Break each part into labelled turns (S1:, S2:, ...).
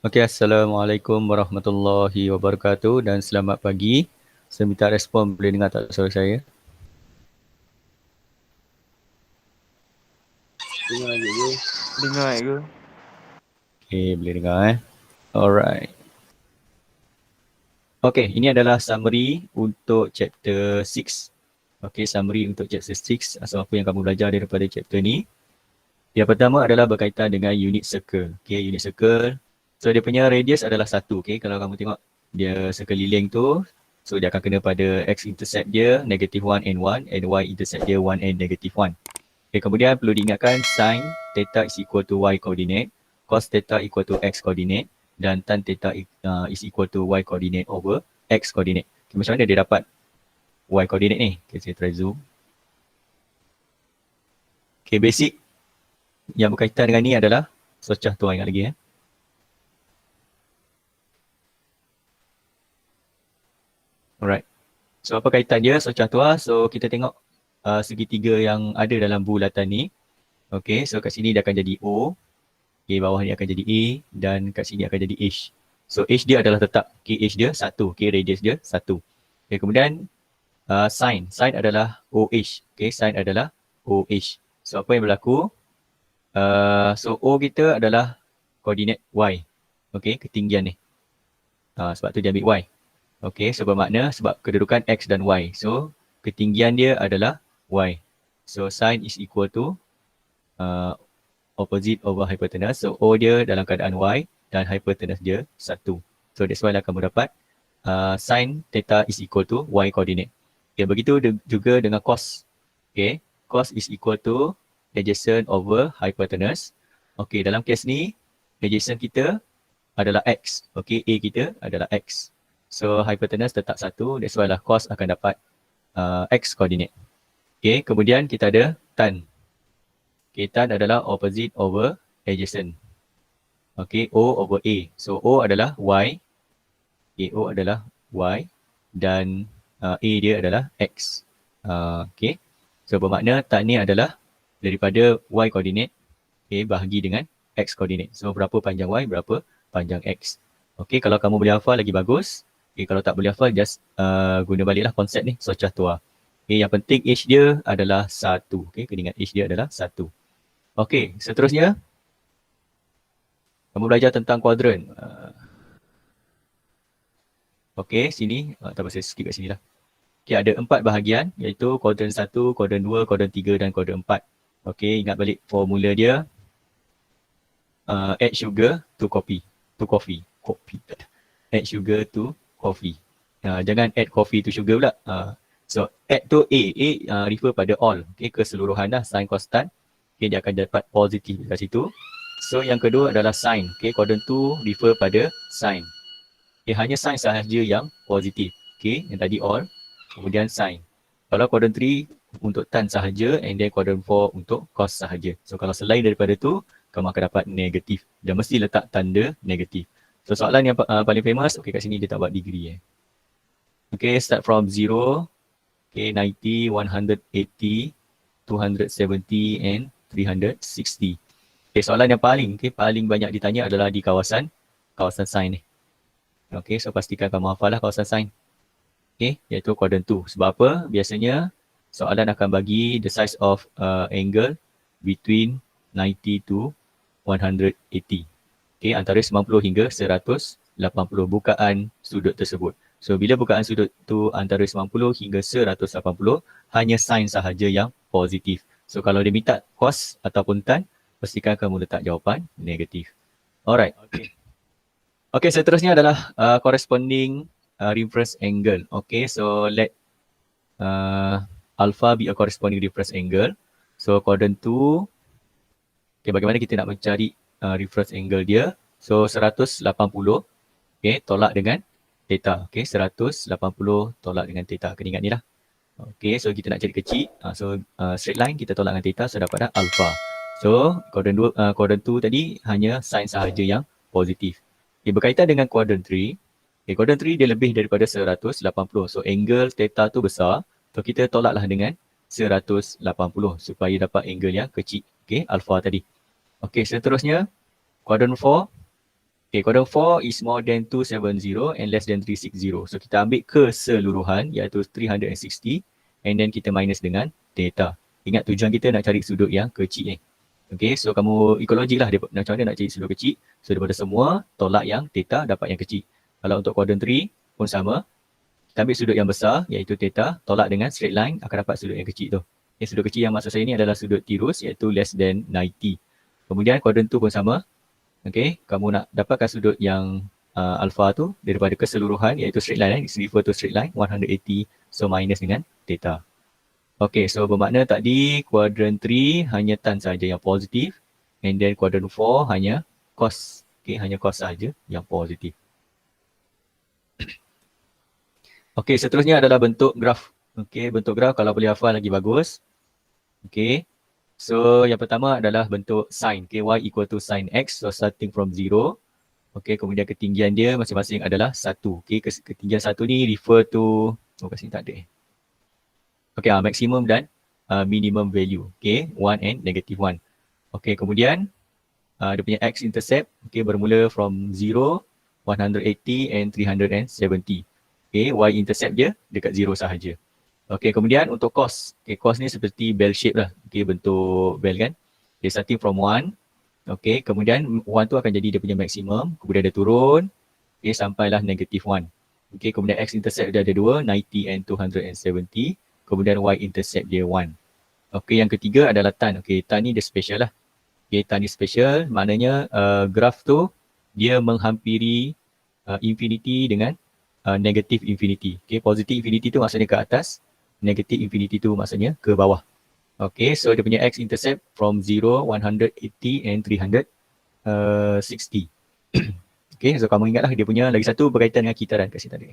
S1: Okey, Assalamualaikum warahmatullahi wabarakatuh dan selamat pagi. Saya minta respon, boleh dengar tak suara saya?
S2: Dengar je ke? Dengar ke?
S1: Okey, boleh dengar Alright. Okey, ini adalah summary untuk chapter 6. Okey, summary untuk chapter 6. So, apa yang kamu belajar daripada chapter ni? Yang pertama adalah berkaitan dengan unit circle. Okey, unit circle. So, dia punya radius adalah 1. Okey, kalau kamu tengok dia sekeliling tu, so dia akan kena pada x-intercept dia -1 and 1 and y-intercept dia 1 and -1. Okay, kemudian perlu diingatkan sin theta is equal to y coordinate, cos theta equal to x coordinate dan tan theta is equal to y coordinate over x coordinate. Okay, macam mana dia dapat y coordinate ni? Okay, saya try zoom. Okay, basic yang berkaitan dengan ni adalah socah tua, ingat lagi Alright. So apa kaitan dia socah tua? So kita tengok segitiga yang ada dalam bulatan ni. Okay, so kat sini dia akan jadi O. Okay, bawah ni akan jadi A dan kat sini akan jadi H. So H dia adalah tetap. Okay, H dia 1. Okay, radius dia 1. Okay, kemudian sin. Sin adalah OH. Okay, sin adalah OH. So apa yang berlaku? So O kita adalah koordinat Y. Okay, ketinggian ni. Sebab tu dia ambil Y. Okay, so bermakna sebab kedudukan X dan Y. So ketinggian dia adalah Y. So sin is equal to opposite over hypotenuse. So O dia dalam keadaan Y dan hypotenuse dia 1. So that's why lah kamu dapat sin theta is equal to Y coordinate. Okay, begitu juga dengan cos. Okay, cos is equal to adjacent over hypotenuse. Okay, dalam kes ni adjacent kita adalah X. Okay, A kita adalah X. So hypotenuse tetap 1. That's why lah cos akan dapat X coordinate. Okay, kemudian kita ada tan. Okay, tan adalah opposite over adjacent. Okay, O over A. So O adalah Y. Okay, O adalah Y. Dan A dia adalah X. Okay, so bermakna tan ni adalah daripada Y coordinate. Okay, bahagi dengan X coordinate. So berapa panjang Y, berapa panjang X. Okay, kalau kamu boleh hafal lagi bagus. Okay, kalau tak boleh hafal, just guna baliklah konsep ni, socah tua. Okay, yang penting H dia adalah 1. Okay, kena ingat H dia adalah 1. Okay, seterusnya. Kamu belajar tentang kuadran. Okay, sini. Tak apa, saya skip kat sini lah. Okay, ada 4 bahagian, iaitu kuadran 1, kuadran 2, kuadran 3 dan kuadran 4. Okay, ingat balik formula dia. Add sugar to coffee. Add sugar to coffee. Jangan add coffee to sugar pula. So add tu A. A refer pada all. Okay, keseluruhan dah. Sin cos tan. Okay, dia akan dapat positif kat situ. So yang kedua adalah sin. Okay, quadrant 2 refer pada sin. Okay, hanya sin sahaja yang positif. Okay, yang tadi all. Kemudian sin. Kalau quadrant 3 untuk tan sahaja and then quadrant 4 untuk cos sahaja. So kalau selain daripada tu, kamu akan dapat negatif. Dan mesti letak tanda negatif. So soalan yang paling famous, okay, kat sini dia tak buat degree. Okay, start from 0, okay, 90, 180, 270 and 360. Okay, soalan yang paling banyak ditanya adalah di kawasan sin ni. Okay, so pastikan kamu hafal lah kawasan sin. Okay, iaitu quadrant 2. Sebab apa? Biasanya soalan akan bagi the size of angle between 90 to 180. Okay, antara 90 hingga 180 bukaan sudut tersebut. So bila bukaan sudut tu antara 90 hingga 180, hanya sin sahaja yang positif. So kalau dia minta cos ataupun tan, pastikan kamu letak jawapan negatif. Alright. Okay, seterusnya adalah corresponding reference angle. Okay, so let alpha be a corresponding reference angle. So quadrant 2, okay, bagaimana kita nak mencari reference angle dia? So 180, okay, tolak dengan theta. Okay, 180 tolak dengan theta. Kena ingat ni lah. Okay, so kita nak cari kecil. So straight line kita tolak dengan theta, so dapat dah alpha. So quadrant 2 tadi hanya sin sahaja yang positif. Okay, berkaitan dengan quadrant 3. Okay, quadrant 3 dia lebih daripada 180. So angle theta tu besar. So kita tolaklah dengan 180 supaya dapat angle yang kecil. Okay, alpha tadi. Okay, seterusnya quadrant 4. Okay, quadrant 4 is more than 270 and less than 360. So kita ambil keseluruhan iaitu 360 and then kita minus dengan theta. Ingat tujuan kita nak cari sudut yang kecil ni. Okay, so kamu ikut logik lah macam mana nak cari sudut kecil. So daripada semua, tolak yang theta, dapat yang kecil. Kalau untuk quadrant 3 pun sama. Kita ambil sudut yang besar iaitu theta, tolak dengan straight line akan dapat sudut yang kecil tu. Okay, sudut kecil yang maksud saya ni adalah sudut tirus iaitu less than 90. Kemudian quadrant 2 pun sama. Okay, kamu nak dapatkan sudut yang alpha tu daripada keseluruhan iaitu straight line. It's refer to straight line 180. So minus dengan theta. Okay, so bermakna tadi quadrant 3 hanya tan saja yang positif. And then quadrant 4 hanya cos. Okay, hanya cos saja yang positif. Okay, seterusnya adalah bentuk graf. Okay, bentuk graf kalau boleh hafal lagi bagus. Okay, so yang pertama adalah bentuk sin. Okay, y equal to sin x. So starting from 0. Okay, kemudian ketinggian dia masing-masing adalah 1. Okay, ketinggian 1 ni refer to, kat sini tak ada. Okay, maximum dan minimum value. Okay, 1 and negative 1. Okay, kemudian dia punya x-intercept okay, bermula from 0, 180 and 370. Okay, y-intercept dia dekat 0 sahaja. Okay, kemudian untuk cos. Okay, cos ni seperti bell shape lah. Okay, bentuk bell kan. Okay, starting from 1. Okay, kemudian 1 tu akan jadi dia punya maksimum. Kemudian dia turun. Okay, sampailah negative 1. Okay, kemudian x-intercept dia ada 2, 90 and 270. Kemudian y-intercept dia 1. Okay, yang ketiga adalah tan. Okay, tan ni dia special lah. Okay, tan ni special. Maknanya graf tu dia menghampiri infinity dengan negative infinity. Okay, positive infinity tu maksudnya ke atas. Negative infinity tu maksudnya ke bawah. Okay, so dia punya x-intercept from 0, 180 and 360. Okay, so kamu ingatlah dia punya lagi satu berkaitan dengan kitaran kat sini tadi.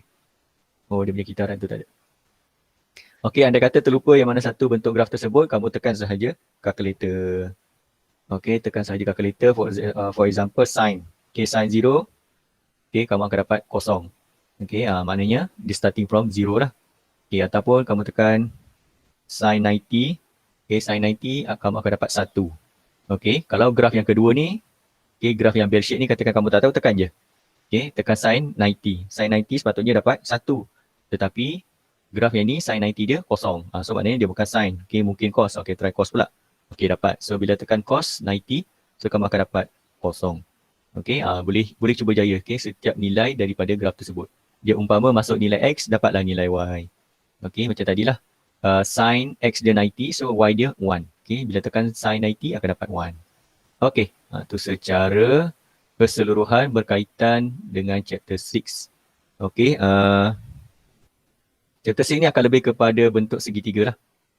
S1: Oh, dia punya kitaran tu tak ada. Okay, anda kata terlupa yang mana satu bentuk graf tersebut, kamu tekan sahaja calculator. Okay, tekan sahaja calculator for example sin. Okay, sin 0. Okay, kamu akan dapat kosong. Okay, maknanya dia starting from 0 lah. Okay, ataupun kamu tekan sin 90. Okay, sin 90 kamu akan dapat 1. Okay, kalau graf yang kedua ni, okay, graf yang bell shape ni katakan kamu tak tahu, tekan je. Okay, tekan sin 90. Sin 90 sepatutnya dapat 1. Tetapi graf yang ni sin 90 dia kosong. So maknanya dia bukan sin. Okay, mungkin cos. Okay, try cos pula. Okay, dapat. So bila tekan cos 90, so kamu akan dapat kosong. Okay, boleh cuba jaya. Okay, setiap nilai daripada graf tersebut. Dia umpama masuk nilai x, dapatlah nilai y. Okay, macam tadilah. Sin x dia 90, so y dia 1. Okay, bila tekan sin 90 akan dapat 1. Okay, tu secara keseluruhan berkaitan dengan chapter 6. Okay, chapter 6 ni akan lebih kepada bentuk segitiga lah.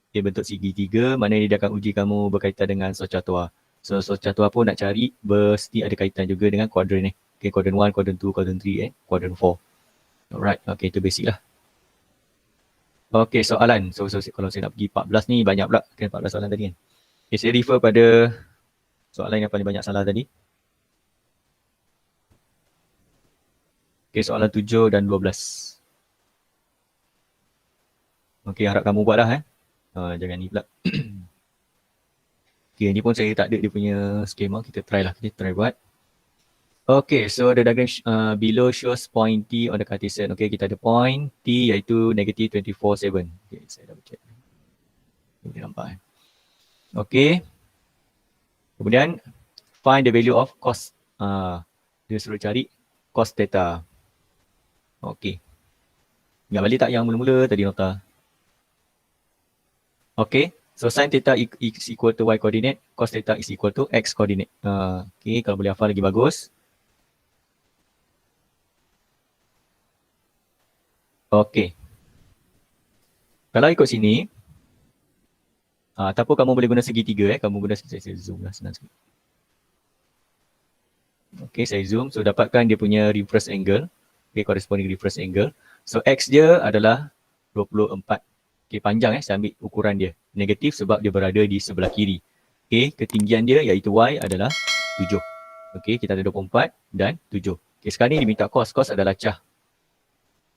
S1: Okay, bentuk segitiga, maknanya dia akan uji kamu berkaitan dengan Socatua. So Socatua pun nak cari, mesti ada kaitan juga dengan quadrant ni. Okay, quadrant 1, quadrant 2, quadrant 3 and quadrant 4. Alright, okay, itu basic lah. Okay, soalan. So kalau saya nak pergi 14 ni banyak pula. Kan 14 soalan tadi kan. Okay, saya refer pada soalan yang paling banyak salah tadi. Okay, soalan 7 dan 12. Okay, harap kamu buat dah jangan ni pula. Okay, ni pun saya tak ada dia punya skema. Kita try lah. Kita try buat. Okay, so the diagram below shows point T on the Cartesian. Okay, kita ada point T iaitu negative 24/7. Okay, saya dah check. Boleh nampak. Okay. Kemudian, find the value of cos. Dia suruh cari cos theta. Okay. Ingat balik tak yang mula-mula tadi nota? Okay. So, sin theta is equal to y coordinate. Cos theta is equal to x coordinate. Okay, kalau boleh hafal lagi bagus. Okay. Kalau ikut sini, ataupun kamu boleh guna segitiga. Kamu guna, saya zoom lah senang sikit. Okay, saya zoom. So, dapatkan dia punya reverse angle. Okay, corresponding reverse angle. So, x dia adalah 24. Okay, panjang saya ambil ukuran dia. Negatif sebab dia berada di sebelah kiri. Okay, ketinggian dia iaitu y adalah 7. Okay, kita ada 24 dan 7. Okay, sekarang ni diminta cos. Cos adalah cah.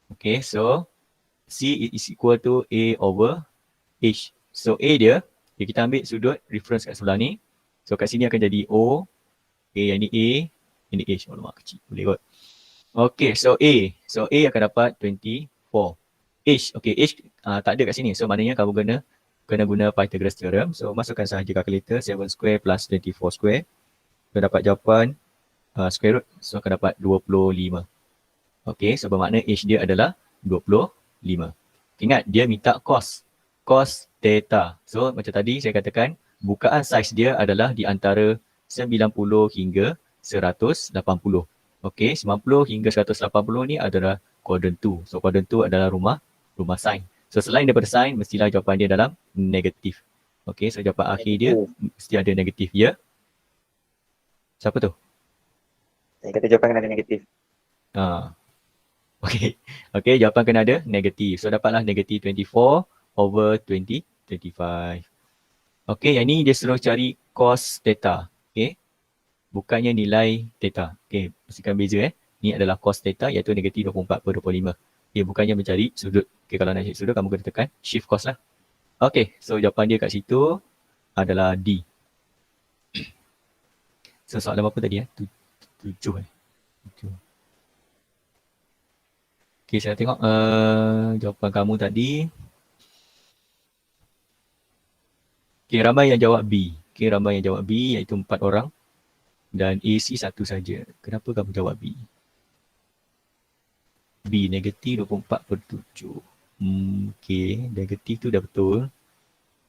S1: Okay, so C is equal to A over H. So A dia, okay, kita ambil sudut reference kat sebelah ni. So kat sini akan jadi O. Okay, yang ni A. Ini H, alamak kecil. Boleh kot. Okay, so A. So A akan dapat 24. H, okay, H tak ada kat sini. So maknanya kamu kena guna Pythagoras theorem. So masukkan sahaja kalkulator 7 square plus 24 square. So dapat jawapan square root. So akan dapat 25. Okay, so bermakna H dia adalah 25. Ingat, dia minta cos. Cos theta. So macam tadi saya katakan, bukaan saiz dia adalah di antara 90 hingga 180. Okey, 90 hingga 180 ni adalah quadrant 2. So quadrant 2 adalah rumah sin. So selain daripada sin, mestilah jawapan dia dalam negatif. Okey, so jawapan akhir dia mesti ada negatif. Ya? Siapa tu?
S2: Saya kata jawapan kena ada negatif.
S1: Okey. Okey, jawapan kena ada negatif. So dapatlah negatif 24 over 25. Okey, yang ni dia suruh cari cos theta. Okey. Bukannya nilai theta. Okey, pastikan beza Ni adalah cos theta iaitu negatif 24/25. Okey, bukannya mencari sudut. Okey, kalau nak cari sudut kamu kena tekan shift cos lah. Okey, so jawapan dia kat situ adalah D. So soalan berapa tadi 7 7. Okey, saya tengok jawapan kamu tadi. Okey, ramai yang jawab B. Okey, ramai yang jawab B iaitu 4 orang. Dan AC 1 saja. Kenapa kamu jawab B? B negatif 24/7. Okey, negatif tu dah betul.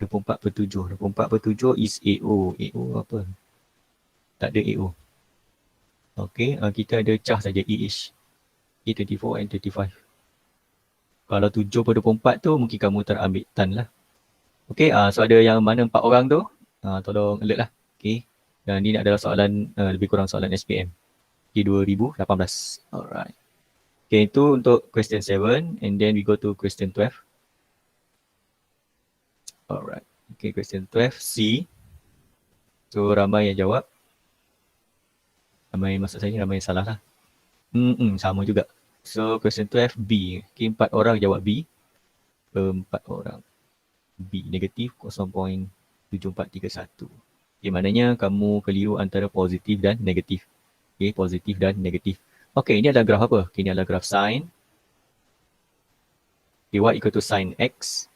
S1: 24/7. 24/7 is AO. AO apa? Tak ada AO. Okey, kita ada cah saja EH. E24 and 25. Kalau 7/24 tu mungkin kamu terambil tan lah. Okey, so ada yang mana 4 orang tu? Tolong alert lah. Okey. Dan ini adalah soalan lebih kurang soalan SPM. Okay, 2018. Alright. Okay, itu untuk question 7 and then we go to question 12. Alright. Okay, question 12 C. So ramai yang jawab. Ramai maksud saya ramai yang salah lah. Sama juga. So question 12 B. Okay, 4 orang jawab B. 4 orang. B negatif 0.7431. Okay, maknanya kamu keliru antara positif dan negatif. Okay, positif dan negatif. Okay, ini adalah graf apa? Okay, ini adalah graf sin. Okay, y equal to sin x.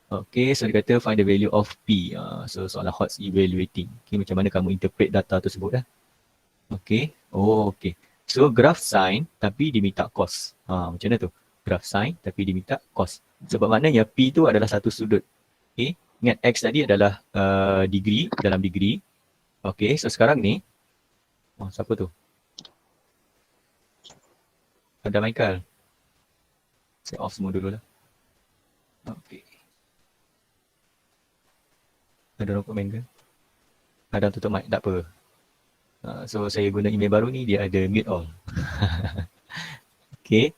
S1: Okay, so dia kata find the value of P. So soalan hot evaluating. Okay, macam mana kamu interpret data tersebut lah. Okay, okay. So graf sin tapi diminta cos. Macam mana tu? Graf sin tapi diminta cos. Sebab maknanya P tu adalah satu sudut. Okay. Ingat X tadi adalah degree, dalam degree. Okay, so sekarang ni, siapa tu? Ada Michael. Saya off semua dulu lah. Okay. Ada orang komen ke? Ada tutup mic, tak apa. So saya guna email baru ni, dia ada mute all. Okay.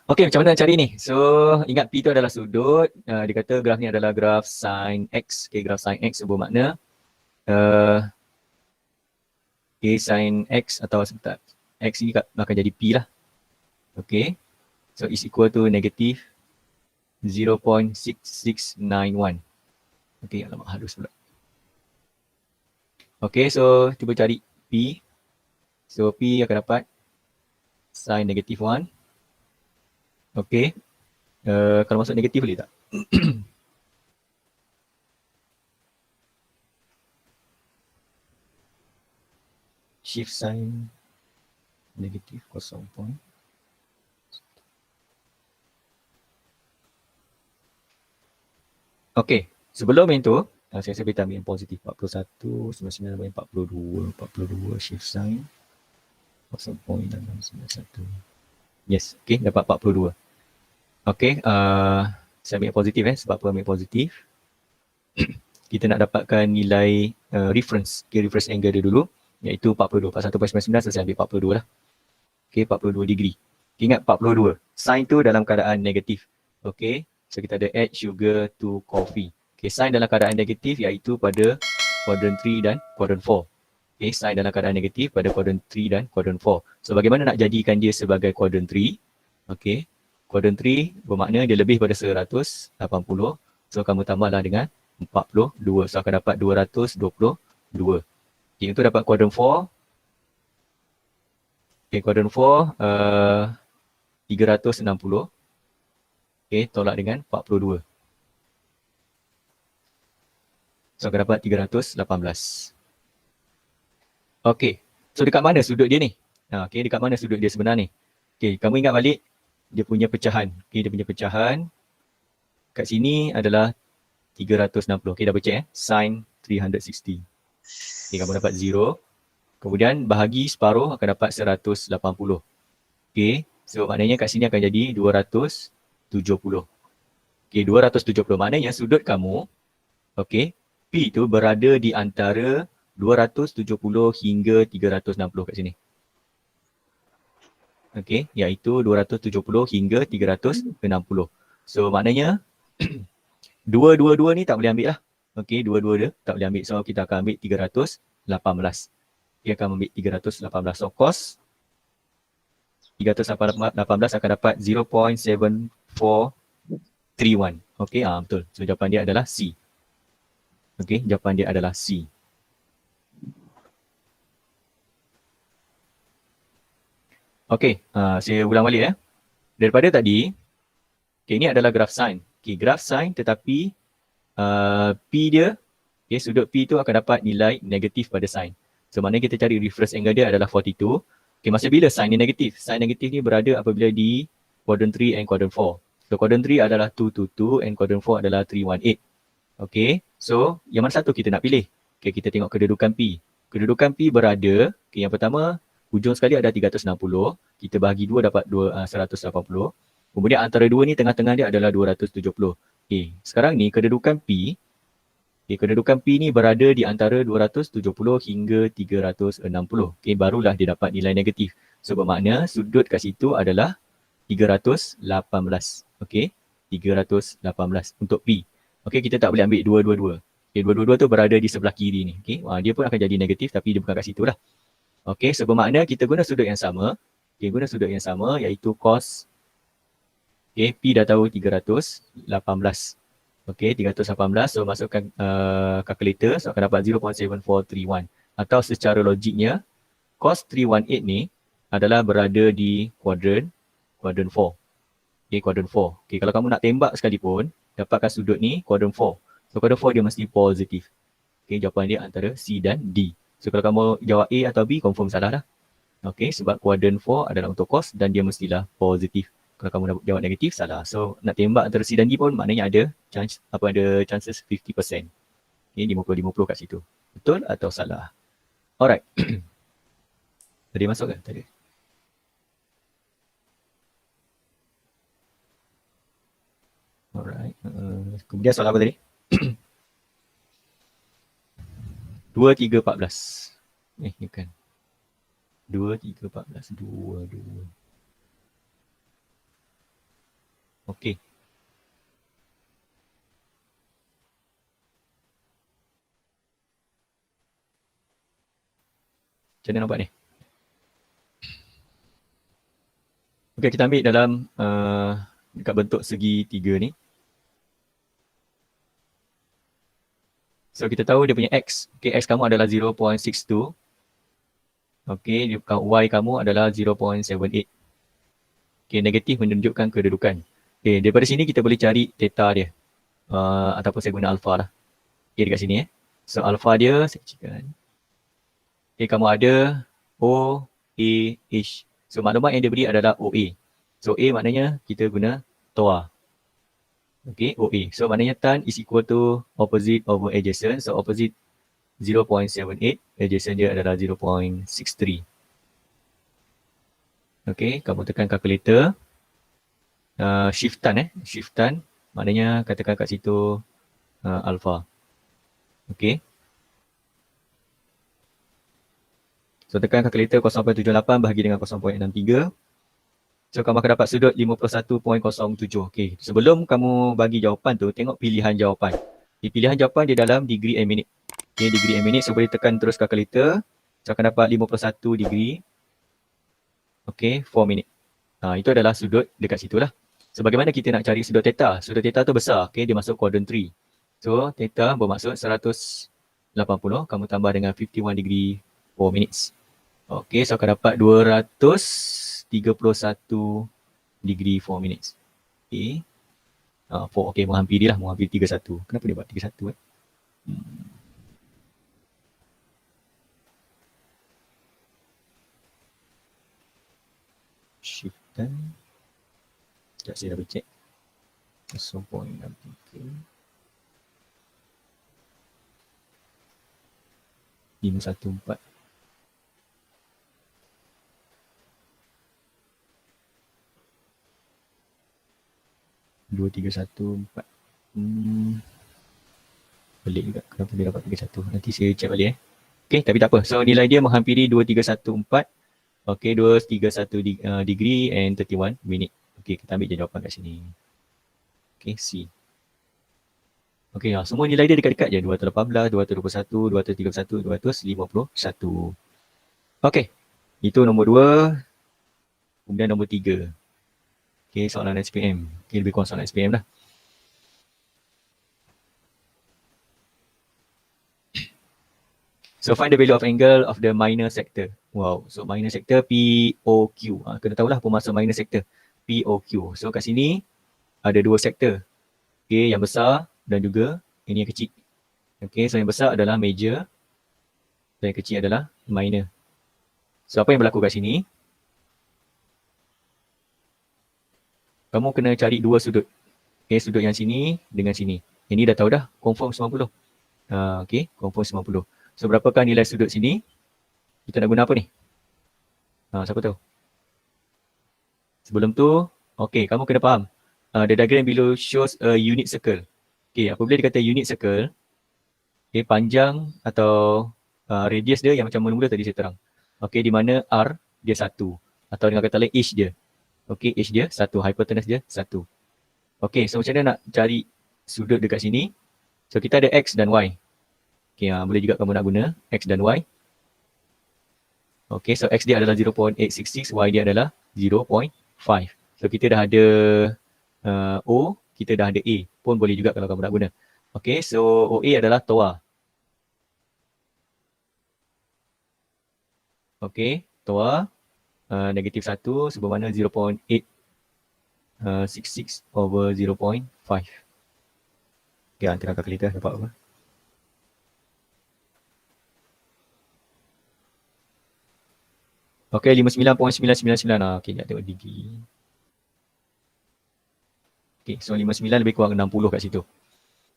S1: Okay, macam mana nak cari ni? So, ingat P tu adalah sudut. Dia kata graf ni adalah graf sin X. Okay, graf sin X bermakna okay, sin X atau sebentar. X ni akan jadi P lah. Okay. So, is equal to negatif 0.6691. Okay, alamak halus pula. Okay, so cuba cari P. So, P akan dapat sin negatif 1. Okay. Kalau masuk negatif boleh tak? Shift sign negatif 0. Okay. Sebelum itu, saya sebentar ambil yang positif. 41, 99, 42, 42 shift sign 0.691. Yes, okay, dapat 42. Okay, saya ambil positif sebab apa ambil positif? Kita nak dapatkan nilai reference, okay, reference angle dia dulu, iaitu 42. 41.99, so saya ambil 42 lah. Okay, 42 degree. Okay, ingat 42. Sign tu dalam keadaan negatif. Okay, so kita ada add sugar to coffee. Okay, sign dalam keadaan negatif iaitu pada quadrant 3 dan quadrant 4. Okay, sign dalam keadaan negatif pada quadrant 3 dan quadrant 4. So bagaimana nak jadikan dia sebagai quadrant 3? Okay. Quadrant 3 bermakna dia lebih pada 180. So kamu tambahlah dengan 42. So akan dapat 222. Okay, itu dapat quadrant 4. Okay, quadrant 4 360. Okay, tolak dengan 42. So akan dapat 318. Okay, so dekat mana sudut dia ni? Okay, dekat mana sudut dia sebenar ni? Okay, kamu ingat balik dia punya pecahan. Okay, dia punya pecahan kat sini adalah 360. Okay, double check sin 360. Okay, kamu dapat 0. Kemudian bahagi separuh akan dapat 180. Okay, so maknanya kat sini akan jadi 270. Okay, 270 maknanya sudut kamu, okay, P tu berada di antara 270 hingga 360 kat sini. Okay, iaitu 270 hingga 360. So maknanya dua-dua ni tak boleh ambil lah. Okay, dua-dua dia tak boleh ambil. So kita akan ambil 318. Dia akan ambil 318. So cos 318 akan dapat 0.7431. Okay, betul. So jawapan dia adalah C. Okay, jawapan dia adalah C. Okay, saya ulang balik ya. Daripada tadi, okay, ini adalah graf sin. Okay, graf sin tetapi P dia, okay, sudut P tu akan dapat nilai negatif pada sin. So maknanya kita cari reference angle dia adalah 42. Okay, masa bila sin ni negatif? Sin negatif ni berada apabila di quadrant 3 and quadrant 4. So quadrant 3 adalah 222 and quadrant 4 adalah 318. Okay, so yang mana satu kita nak pilih? Okay, kita tengok kedudukan P. Kedudukan P berada, okay, yang pertama, hujung sekali ada 360. Kita bahagi 2 dapat 180. Kemudian antara 2 ni tengah-tengah dia adalah 270. Okay, sekarang ni kedudukan P. Okay, kedudukan P ni berada di antara 270 hingga 360. Okay, barulah dia dapat nilai negatif. So bermakna sudut kat situ adalah 318. Okay, 318 untuk P. Okay, kita tak boleh ambil dua-dua-dua. Okay, dua-dua-dua tu berada di sebelah kiri ni. Okay, dia pun akan jadi negatif tapi dia bukan kat situ lah. Okay, so bermakna kita guna sudut yang sama. Okay, guna sudut yang sama iaitu cos. Okay, P dah tahu 318. Okay, 318. So masukkan calculator. So akan dapat 0.7431. Atau secara logiknya, cos 318 ni adalah berada di quadrant 4. Okay, quadrant 4. Okay, kalau kamu nak tembak sekalipun, dapatkan sudut ni quadrant 4. So quadrant 4 dia mesti positif. Okay, jawapan dia antara C dan D. So kalau kamu jawab A atau B, confirm salah dah. Okay, sebab quadrant 4 adalah untuk cos dan dia mestilah positif. Kalau kamu jawab negatif, salah. So nak tembak antara C dan D pun maknanya ada chances 50%. Okay, 50-50 kat situ. Betul atau salah? Alright. Tadi masuk ke? Tadi. Alright. Kemudian soalan apa tadi? 2, 3, 14. Ni kan. 2, 3, 14. 2, 2. Okey. Macam mana nampak ni? Okey, kita ambil dalam dekat bentuk segi 3 ni. So kita tahu dia punya X. Okay, X kamu adalah 0.62. Okay, Y kamu adalah 0.78. Okay, negatif menunjukkan kedudukan. Okay, daripada sini kita boleh cari theta dia. Ataupun saya guna alpha lah. Okay, dekat sini . So alpha dia, saya kecilkan. Okay, kamu ada O, A, H. So maklumat yang dia beri adalah OA. So A maknanya kita guna TOA. Okay, OA. So maknanya tan is equal to opposite over adjacent. So opposite 0.78, adjacent dia adalah 0.63. Okay, kamu tekan calculator. Shift tan shift tan. Maknanya katakan kat situ alpha. Okay. So tekan calculator 0.78 bahagi dengan 0.63. So kamu akan dapat sudut 51.07. Okay, sebelum kamu bagi jawapan tu, tengok pilihan jawapan. Okay, pilihan jawapan dia dalam degree and minute. Okay, degree and minute, so boleh tekan terus calculator. So akan dapat 51 degree. Okay, 4 minit. Itu adalah sudut dekat situ lah. So bagaimana kita nak cari sudut theta? Sudut theta tu besar. Okay, dia masuk quadrant 3. So theta bermaksud 180. Kamu tambah dengan 51 degree 4 minutes. Okay, so akan dapat 231 degree 4 minutes. Okay. 4, okay, menghampiri 31. Kenapa dia buat 31 eh? Shiftan. Sekejap saya double check. 0.63. 514. Dua tiga satu empat. Pelik juga kenapa dia dapat 31. Nanti saya check balik eh. Okay, tapi tak apa. So nilai dia menghampiri 2314. Okay, 231 degree and 31 minute. Okay, kita ambil je jawapan kat sini. Okay, C. Okay, semua nilai dia dekat-dekat je. 218, 221, 231, 251. Okay, itu nombor 2. Kemudian nombor 3. Okay, soalan SPM. Okay, lebih kurang soalan SPM lah. So find the value of angle of the minor sector. Wow, so minor sector POQ. Kena tahulah apa maksud minor sector. POQ. So kat sini ada dua sektor. Okay, yang besar dan juga ini yang kecil. Okay, so yang besar adalah major dan yang kecil adalah minor. So apa yang berlaku kat sini? Kamu kena cari dua sudut. Okay, sudut yang sini dengan sini. Ini dah tahu dah, confirm 90. Okay, confirm 90. So berapakah nilai sudut sini? Kita nak guna apa ni? Siapa tahu? Sebelum tu, okay, kamu kena faham. The diagram below shows a unit circle. Okay, apabila dia kata unit circle, okay, panjang atau radius dia yang macam mula-mula tadi saya terang. Okay, di mana R dia 1. Atau dengan kata lain H dia. Okay, H dia 1, hypotenuse dia 1. Okay, so macam mana nak cari sudut dekat sini? So kita ada X dan Y. Okay, boleh juga kamu nak guna X dan Y. Okay, so X dia adalah 0.866, Y dia adalah 0.5. So kita dah ada O, kita dah ada A pun boleh juga kalau kamu nak guna. Okay, so OA adalah TOA. Okay, TOA negatif 1 sebagaimana 0.866 over 0.5. Okay, antara kalkulator dapat apa? Okay, 59.999. Okay, nak tengok degree. Okay, so 59 lebih kurang 60 kat situ.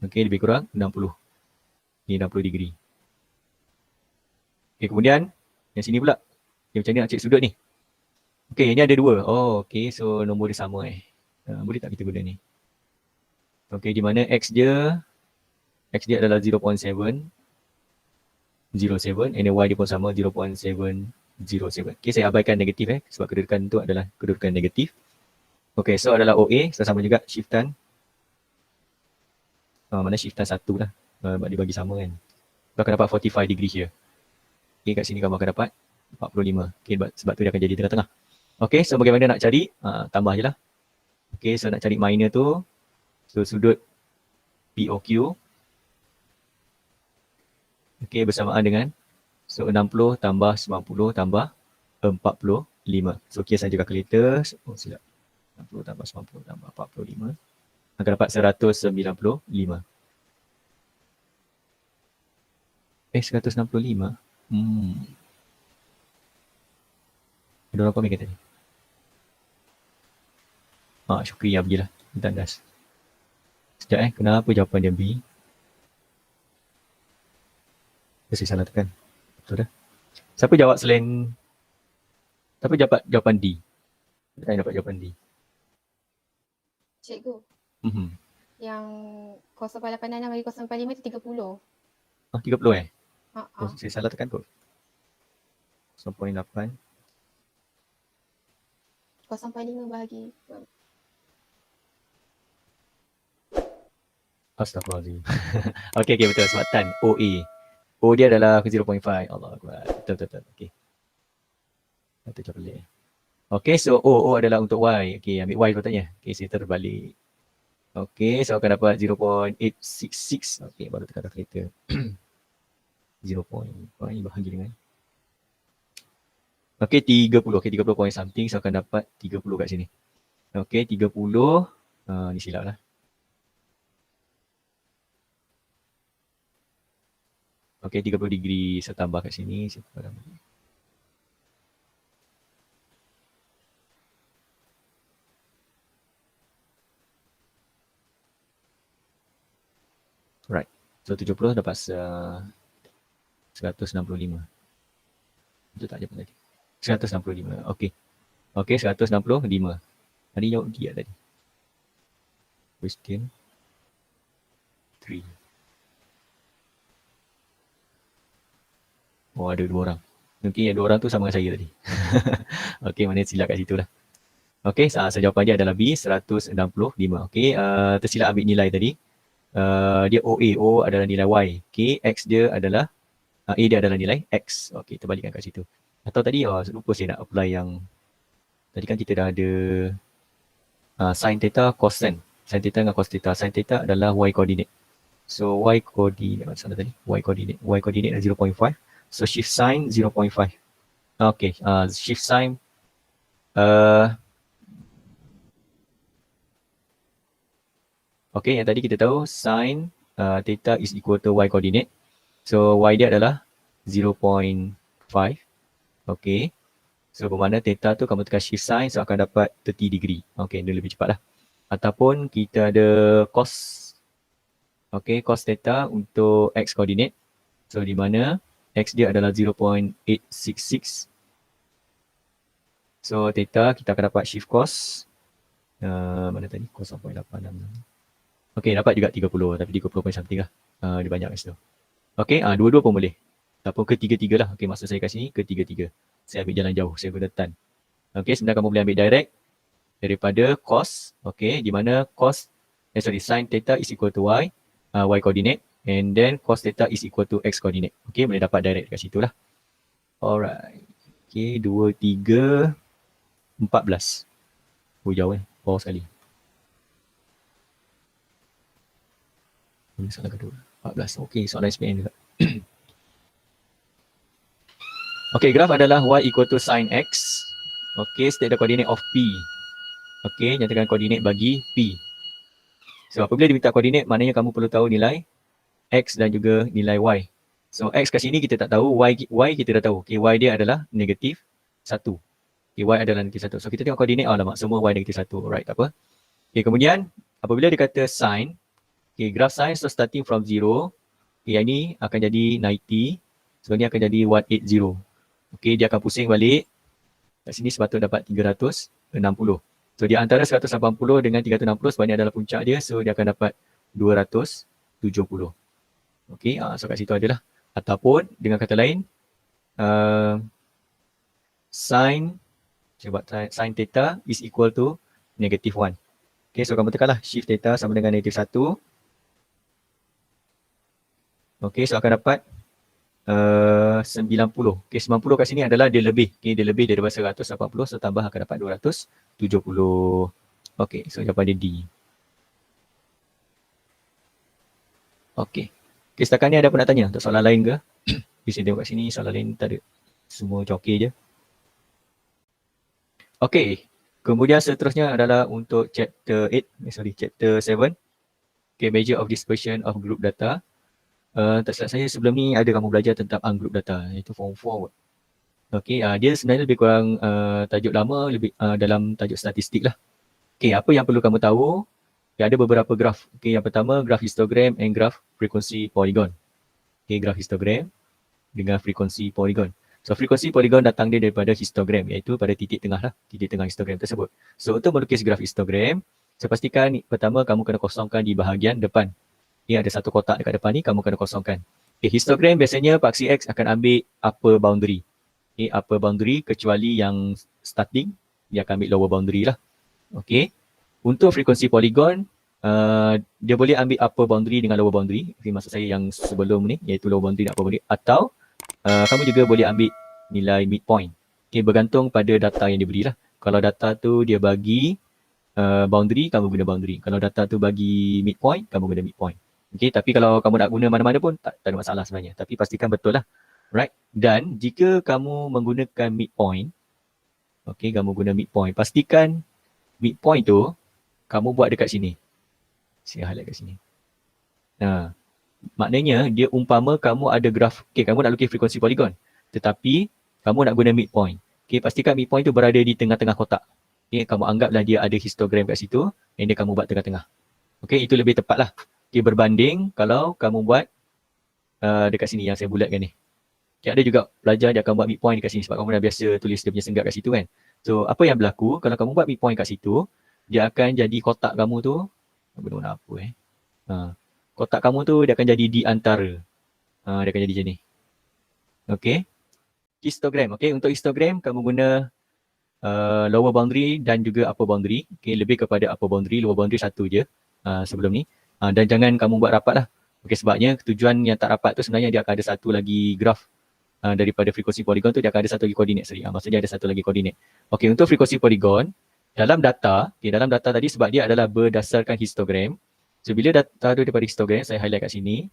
S1: Okay, lebih kurang 60. Ni 60 degree. Okay, kemudian yang sini pula. Okay, macam ni nak cek sudut ni. Okay, ini ada dua. Oh, okay, so nombor dia sama eh. Boleh tak kita guna ni? Okay, di mana X dia adalah 0.707 and Y dia pun sama 0.707. Okay, saya abaikan negatif sebab kedudukan tu adalah kedudukan negatif. Okay, so adalah OA, sama juga shiftan. Mana shiftan 1 lah. Dia bagi sama kan. Kau akan dapat 45 degree here. Okay, kat sini kamu akan dapat 45. Okay, sebab tu dia akan jadi tengah-tengah. Okay, so bagaimana nak cari? Tambah je lah. Okay, so nak cari minor tu. So sudut POQ. Okay, bersamaan dengan. So 60 tambah 90 tambah 45. So kira saja kalkulator. Oh silap. 60 tambah 90 tambah 45. Akan dapat 195. 165. Ada orang komen kata ni. Syukri yang pergilah. Tandas. Sekejap kenapa jawapan dia B? Saya salah tekan. Betul dah. Siapa jawab selain, siapa dapat jawapan D? Saya dapat jawapan D.
S3: Cikgu. Yang 0.86 bagi 0.45 itu 30.
S1: 30 Oh, saya salah tekan kot. 0.8.
S3: 0.5 bahagi.
S1: Astaghfirullahaladzim. Okay, betul. Sebab tan. OA. O dia adalah 0.5. Allah Akbar. Betul. Okay. Kita cuba balik. Okay, so O adalah untuk Y. Okay, ambil Y patutnya. Okay, saya terbalik. Okay, so akan dapat 0.866. Okay, baru tekan kalkulator. 0. Ini bahagi dengan Okey, 30. Okey, 30 point something. So akan dapat 30 kat sini. Okey, 30. Ni silap lah. Okey, 30 degree. Saya tambah kat sini. Right. So 70 dapat 165. Itu tak jumpa tadi. 165. Okey. Okey, 165. Tadi jawab dia tadi. Question 3. Oh, ada 2 orang. Mungkin yang 2 orang tu sama dengan saya tadi. Okey, mana silap kat situ lah. Okey, so jawapan dia adalah B, 165. Okey, tersilap ambil nilai tadi. Dia OA, O adalah nilai Y. Okey, X dia adalah, A dia adalah nilai X. Okey, terbalikkan kat situ. Atau tadi, lupa saya nak apply yang, tadi kan kita dah ada sin theta, cos sin. Sin theta dengan cos theta. Sin theta adalah Y coordinate. So, Y coordinate, mana tadi? Y coordinate. Y coordinate adalah 0.5. So, shift sin 0.5. Okey, shift sin, okey, yang tadi kita tahu sin theta is equal to Y coordinate. So, Y dia adalah 0.5. Okey. So, bermakna theta tu kamu tekan shift sin, so akan dapat 30 degree. Okey, dia lebih cepat lah. Ataupun kita ada cos. Okey, cos theta untuk X coordinate. So, di mana X dia adalah 0.866. So, theta kita akan dapat shift cos. Mana tadi? Cos 0.866. Okey, dapat juga 30, tapi 30 point something lah. Dia banyak kat situ. Okey, dua-dua pun boleh. Ataupun ketiga-tiga lah. Okey, maksud saya kat sini ketiga-tiga. Saya ambil jalan jauh, saya guna tan. Okey, sebenarnya kamu boleh ambil direct daripada cos. Okey, di mana sin theta is equal to Y, Y coordinate. And then cos theta is equal to X coordinate. Okey, boleh dapat direct kat situ lah. Alright. Okey, 2, 3, 14. Oh, jauh Power sekali. Ini soalan kedua. 14. Okey, soalan SPM juga. Okey, graf adalah Y equal to sin X. Okey, state the coordinate of P. Okey, nyatakan koordinat bagi P. So, apabila diminta koordinat, maknanya kamu perlu tahu nilai X dan juga nilai Y. So, X kat sini kita tak tahu, Y kita dah tahu. Okey, Y dia adalah negatif 1. Okey, Y adalah negatif 1. So, kita tengok koordinat, alamak, semua Y negatif 1. Alright, tak apa. Okey, kemudian, apabila dia kata sin, okey, graf sin, so starting from 0, okey, yang ni akan jadi 90. So, ni akan jadi 180. Okey, dia akan pusing balik. Kat sini sepatutnya dapat 360. So, di antara 180 dengan 360 sebenarnya adalah puncak dia. So, dia akan dapat 270. Okey, so kat situ adalah. Ataupun dengan kata lain, sin, saya buat sin theta is equal to negative 1. Okey, so kamu tekanlah shift theta sama dengan negative 1. Okey, so akan dapat 90. Okey, 90 kat sini adalah dia lebih. Okey, dia lebih daripada 180. So, tambah akan dapat 270. Okey, so jawapan dia D. Okey. Okey, setakat ni ada apa nak tanya untuk soalan lain ke? Bisa tengok kat sini, soalan lain tak ada. Semua macam okey je. Okey, kemudian seterusnya adalah untuk chapter 7. Okey, measure of dispersion of group data. Tak silap saya sebelum ni ada kamu belajar tentang ungroup data, iaitu form 4. Okey, dia sebenarnya lebih kurang tajuk lama, lebih dalam tajuk statistik lah. Okey, apa yang perlu kamu tahu? Okay, ada beberapa graf. Okey, yang pertama graf histogram and graf frequency polygon. Okey, graf histogram dengan frequency polygon. So, frequency polygon datang dia daripada histogram, iaitu pada titik tengah lah, titik tengah histogram tersebut. So, untuk melukis graf histogram, saya pastikan pertama kamu kena kosongkan di bahagian depan. Ada satu kotak dekat depan ni, kamu kena kosongkan. Okay, histogram biasanya paksi X akan ambil upper boundary. Okay, upper boundary kecuali yang starting, dia akan ambil lower boundary lah. Okay, untuk frekuensi polygon, dia boleh ambil upper boundary dengan lower boundary. Okay, maksud saya yang sebelum ni, iaitu lower boundary dan upper boundary. Atau kamu juga boleh ambil nilai midpoint. Okay, bergantung pada data yang diberi lah. Kalau data tu dia bagi boundary, kamu guna boundary. Kalau data tu bagi midpoint, kamu guna midpoint. Okay, tapi kalau kamu nak guna mana-mana pun tak ada masalah sebenarnya. Tapi pastikan betul lah Right? Dan jika kamu menggunakan midpoint, okay, kamu guna midpoint, pastikan midpoint tu kamu buat dekat sini. Saya highlight kat sini. Nah, maknanya dia umpama kamu ada graf, okay, kamu nak lukis frekuensi poligon, tetapi kamu nak guna midpoint. Okay, pastikan midpoint tu berada di tengah-tengah kotak. Okay, kamu anggaplah dia ada histogram kat situ, and dia kamu buat tengah-tengah. Okay, itu lebih tepat lah. Okay, berbanding kalau kamu buat dekat sini yang saya bulatkan ni. Okay, ada juga pelajar dia akan buat midpoint dekat sini sebab kamu dah biasa tulis dia punya senggak kat situ kan. So, apa yang berlaku kalau kamu buat midpoint kat situ, dia akan jadi kotak kamu tu, benda apa kotak kamu tu dia akan jadi di antara. Dia akan jadi macam ni. Okay. Histogram. Okay, untuk histogram kamu guna lower boundary dan juga upper boundary. Okay, lebih kepada upper boundary, lower boundary satu je sebelum ni. Dan jangan kamu buat rapat lah. Okay, sebabnya tujuan yang tak rapat tu sebenarnya dia akan ada satu lagi graf daripada frekuensi poligon tu, dia akan ada satu lagi koordinat. Maksudnya ada satu lagi koordinat. Okay, untuk frekuensi poligon, dalam data tadi sebab dia adalah berdasarkan histogram. So, bila data tu daripada histogram, saya highlight kat sini.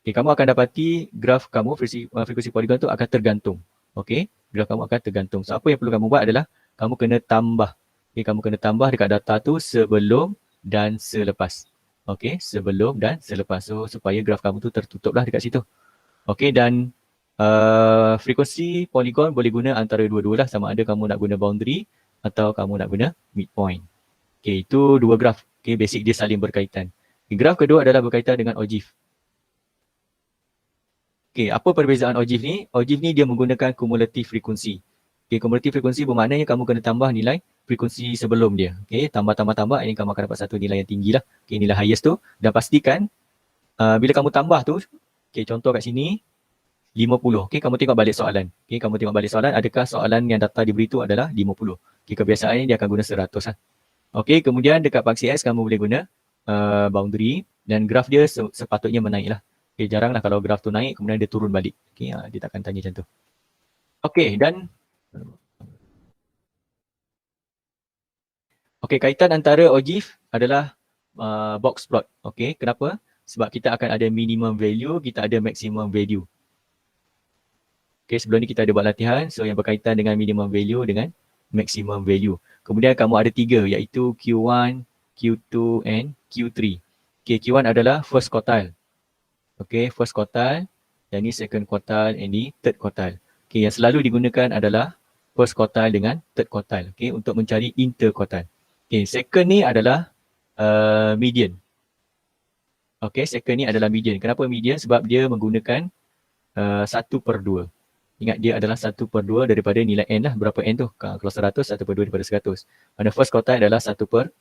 S1: Okay, kamu akan dapati graf kamu, frekuensi poligon tu akan tergantung. Okay, graf kamu akan tergantung. So, apa yang perlu kamu buat adalah, kamu kena tambah. Okay, kamu kena tambah dekat data tu sebelum dan selepas. Okay, sebelum dan selepas. So, supaya graf kamu tu tertutuplah dekat situ. Okay, dan frekuensi poligon boleh guna antara dua-dua lah. Sama ada kamu nak guna boundary atau kamu nak guna midpoint. Okay, itu dua graf. Okay, basic dia saling berkaitan. Okay, graf kedua adalah berkaitan dengan ogive. Okay, apa perbezaan ogive ni? Ogive ni dia menggunakan kumulatif frekuensi. Okay, kumulatif frekuensi bermaknanya kamu kena tambah nilai frekuensi sebelum dia. Okay, tambah, ini kamu akan dapat satu nilai yang tinggi lah. Okay, nilai highest tu. Dan pastikan bila kamu tambah tu, okay, contoh kat sini, 50. Okay, kamu tengok balik soalan. Okay, kamu tengok balik soalan, adakah soalan yang data diberi tu adalah 50. Okay, kebiasaannya dia akan guna 100 lah. Okay, kemudian dekat funksi X kamu boleh guna boundary dan graf dia sepatutnya menaik lah. Okay, jaranglah kalau graf tu naik kemudian dia turun balik. Okay, dia takkan tanya macam tu. Okay, dan okay, kaitan antara ogive adalah box plot. Okay, kenapa? Sebab kita akan ada minimum value, kita ada maximum value. Okay, sebelum ni kita ada buat latihan. So, yang berkaitan dengan minimum value dengan maximum value. Kemudian kamu ada 3 iaitu Q1, Q2 and Q3. Okay, Q1 adalah first quartile. Okay, first quartile. Yang ni second quartile and ni third quartile. Okay, yang selalu digunakan adalah first quartile dengan third quartile. Okay, untuk mencari interquartile. Okay, second ni adalah median. Okay, second ni adalah median. Kenapa median? Sebab dia menggunakan 1/2. Ingat dia adalah 1/2 daripada nilai N lah. Berapa N tu? Kalau 100, 1/2 daripada 100. Mana first quartile adalah 1/4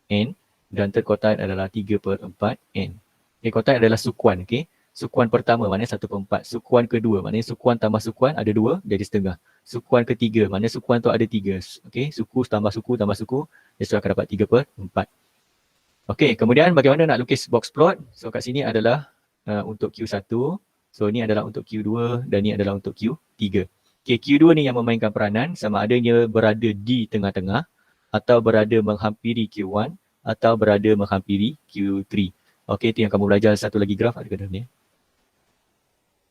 S1: N dan third quartile adalah 3/4 N. Okay, quartile adalah sukuan. Okay. Sukuan pertama maknanya 1/4. Sukuan kedua maknanya sukuan tambah sukuan ada 2 jadi setengah. Sukuan ketiga maknanya sukuan tu ada 3. Okay. Suku tambah suku, dia sudah akan dapat 3/4. Okay, kemudian bagaimana nak lukis box plot? So kat sini adalah untuk Q1. So ni adalah untuk Q2 dan ni adalah untuk Q3. Okay, Q2 ni yang memainkan peranan sama adanya berada di tengah-tengah atau berada menghampiri Q1 atau berada menghampiri Q3. Okay, itu yang kamu belajar satu lagi graf. Ada ke dalam ni?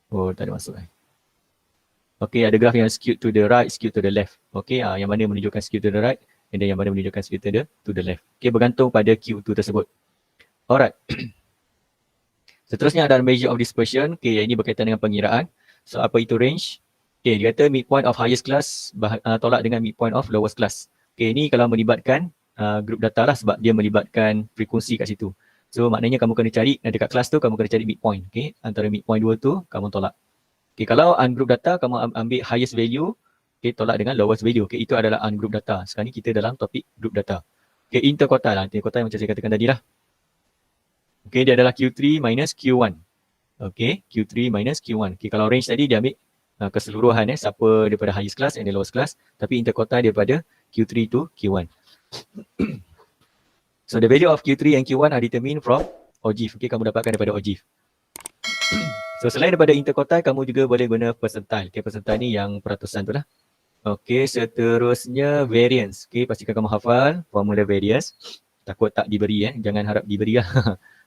S1: Oh, tak ada masuk. Okay, ada graf yang skewed to the right, skewed to the left. Okay, yang mana menunjukkan skewed to the right dan yang mana menunjukkan skewed to the left. Okay, bergantung pada Q2 tersebut. Alright. Seterusnya adalah measure of dispersion. Okay, yang ini berkaitan dengan pengiraan. So, apa itu range? Okay, dia kata midpoint of highest class tolak dengan midpoint of lowest class. Okay, ini kalau melibatkan group data lah sebab dia melibatkan frekuensi kat situ. So, maknanya kamu kena cari dekat kelas tu, kamu kena cari midpoint. Okay, antara midpoint 2 tu, kamu tolak. Okay, kalau ungroup data, kamu ambil highest value, okay, tolak dengan lowest value. Okay, itu adalah ungroup data. Sekarang ni kita dalam topik group data. Okay, interquartile lah. Interquartile macam saya katakan tadi lah. Okay, dia adalah Q3 minus Q1. Okay, Q3 minus Q1. Okay, kalau range tadi dia ambil keseluruhan siapa daripada highest class and the lowest class. Tapi interquartile daripada Q3 to Q1. So the value of Q3 and Q1 are determined from ogive. Okay, kamu dapatkan daripada ogive. So selain daripada interquartile, kamu juga boleh guna percentile. Okay, percentile ni yang peratusan tu lah. Okay, seterusnya variance. Okay, pastikan kamu hafal formula variance. Takut tak diberi jangan harap diberi lah.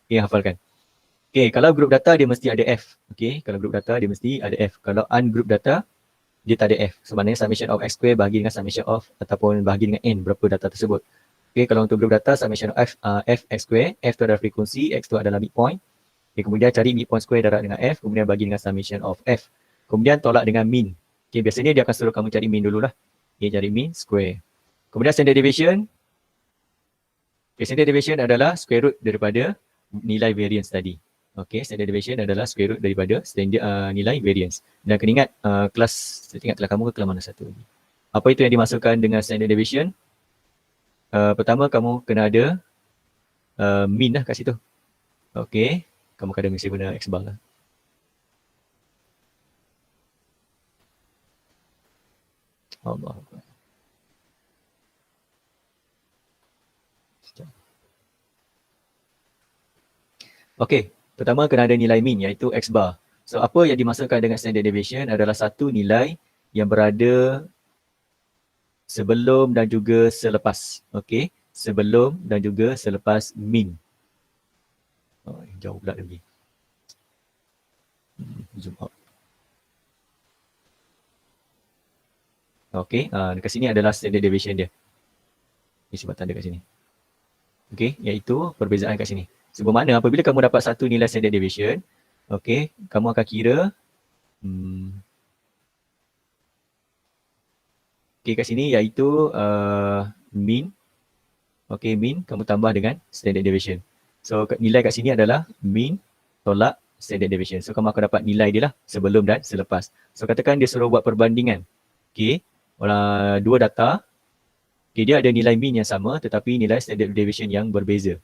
S1: Okay, hafalkan. Okay, kalau group data dia mesti ada F. Okay, kalau group data dia mesti ada F. Kalau ungroup data dia tak ada F. So maknanya summation of X square bahagi dengan summation of ataupun bahagi dengan N berapa data tersebut. Okay, kalau untuk group data summation of F X square, F tu adalah frekuensi, X tu adalah midpoint. Okay, kemudian cari midpoint square darab dengan F, kemudian bagi dengan summation of F. Kemudian tolak dengan mean. Okay, biasanya dia akan suruh kamu cari mean dululah. Okay, cari mean square. Kemudian standard deviation. Okay, standard deviation adalah square root daripada nilai variance tadi. Okay, standard deviation adalah square root daripada standard nilai variance. Dan kena ingat kelas, saya ingat kelas kamu ke kelas mana satu lagi. Apa itu yang dimasukkan dengan standard deviation? Pertama kamu kena ada mean lah kat situ. Okay, kamu kadang mesti guna X bar lah. Allah. Okay, pertama kena ada nilai mean iaitu X bar. So apa yang dimasukkan dengan standard deviation adalah satu nilai yang berada sebelum dan juga selepas. Okay, sebelum dan juga selepas mean. Oh, jauh pula lagi. Zoom out. Okay, dekat sini adalah standard deviation dia. Ini sebab tanda kat sini. Okay, iaitu perbezaan kat sini. So, bermakna apabila kamu dapat satu nilai standard deviation, okay, kamu akan kira okay, kat sini iaitu mean. Okay, mean kamu tambah dengan standard deviation. So, nilai kat sini adalah mean tolak standard deviation. So, kamu akan dapat nilai dia lah sebelum dan selepas. So, katakan dia suruh buat perbandingan. Okay, dua data. Okay, dia ada nilai mean yang sama tetapi nilai standard deviation yang berbeza.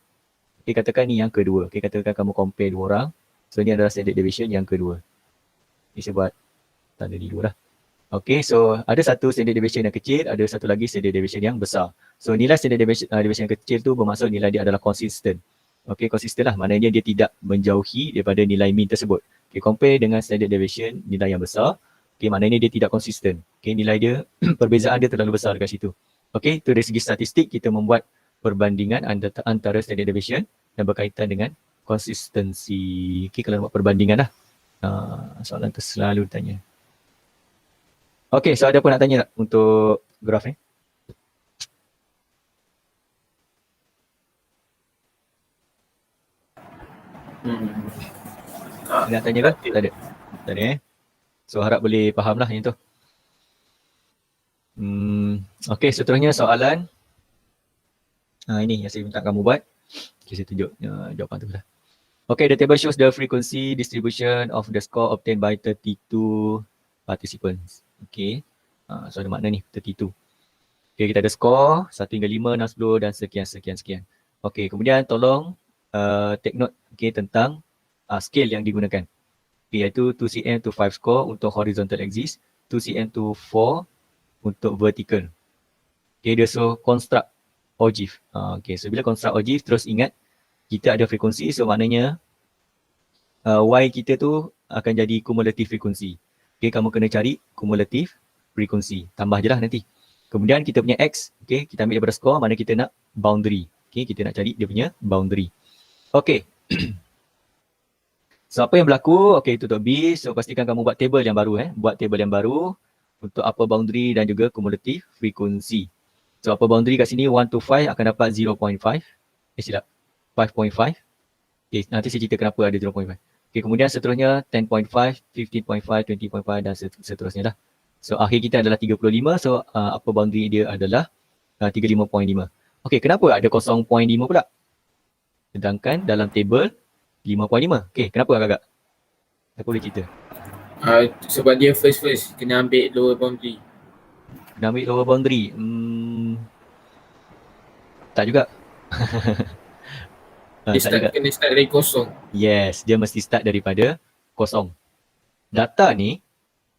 S1: Okay, katakan ni yang kedua. Okay, katakan kamu compare dua orang. So, ni adalah standard deviation yang kedua. Ini saya buat tanda ni dulu lah. Okay, so ada satu standard deviation yang kecil, ada satu lagi standard deviation yang besar. So, nilai standard deviation yang kecil tu bermaksud nilai dia adalah konsisten. Okay, konsisten lah. Maknanya dia tidak menjauhi daripada nilai mean tersebut. Okay, compare dengan standard deviation nilai yang besar. Okay, maknanya dia tidak konsisten. Okay, nilai dia, perbezaan dia terlalu besar dekat situ. Okay, itu dari segi statistik kita membuat perbandingan antara standard deviation dan berkaitan dengan konsistensi. Okay, kalau nak buat perbandingan lah. Soalan tu selalu tanya. Okay, so ada apa nak tanya tak untuk graf ni? Nak tanya kan? Tak ada. Tak ada So harap boleh faham lah yang tu. Okay, seterusnya soalan. Ini yang saya minta kamu buat. Okay, saya tunjuk jawapan tu lah. Okay, the table shows the frequency distribution of the score obtained by 32 participants. Okay, so ada makna ni 32. Okay, kita ada score 1 hingga 5, 6, 10 dan sekian. Okay, kemudian tolong take note tentang scale yang digunakan. Okay, iaitu 2cm to 5 score untuk horizontal axis, 2cm to 4 untuk vertical. Okay, dia so construct ogive. Okay, so bila construct ogive terus ingat kita ada frekuensi, so maknanya Y kita tu akan jadi cumulative frekuensi. Okay, kamu kena cari cumulative frekuensi. Tambah je lah nanti. Kemudian kita punya X, okay, kita ambil daripada score, mana kita nak boundary. Okay, kita nak cari dia punya boundary. Okay. So apa yang berlaku? Okay, itu untuk B. So pastikan kamu buat table yang baru. Buat table yang baru untuk upper boundary dan juga cumulative frekuensi. So upper boundary kat sini 1 to 5 akan dapat 0.5. Silap. 5.5. Okay, nanti saya cerita kenapa ada 0.5. Okay, kemudian seterusnya 10.5, 15.5, 20.5 dan seterusnya lah. So akhir kita adalah 35. So upper boundary dia adalah 35.5. Okay, kenapa ada 0.5 pula? Sedangkan dalam table 5.5. Okay, kenapa agak-agak? Aku boleh cerita.
S4: Sebab dia first kena ambil lower boundary.
S1: Kena ambil lower boundary. Tak juga.
S4: Dia kena start dari kosong.
S1: Yes, dia mesti start daripada kosong. Data ni,